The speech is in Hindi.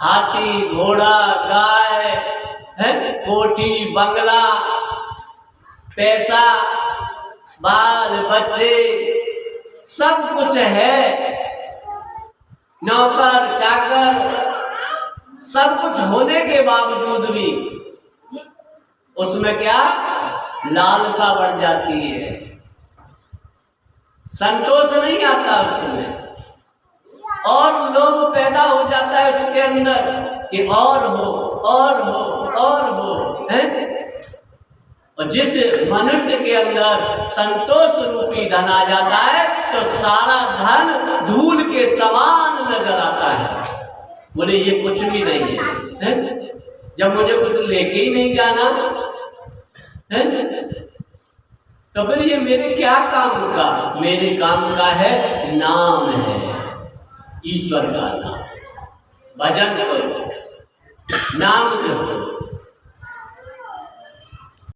हाथी घोड़ा गाय है, कोठी बंगला, पैसा, बाल बच्चे, सब कुछ है, नौकर चाकर, सब कुछ होने के बावजूद भी उसमें क्या लालसा बढ़ जाती है, संतोष नहीं आता उसमें, और लोभ पैदा हो जाता है उसके अंदर कि और हो और हो और हो है? और जिस मनुष्य के अंदर संतोष रूपी धन आ जाता है तो सारा धन धूल के समान नजर आता है। बोले ये कुछ भी नहीं है, जब मुझे कुछ लेके ही नहीं जाना है तो फिर ये मेरे क्या काम का? मेरे काम का है नाम है, ईश्वर का नाम, भजन करो, नाम जपो।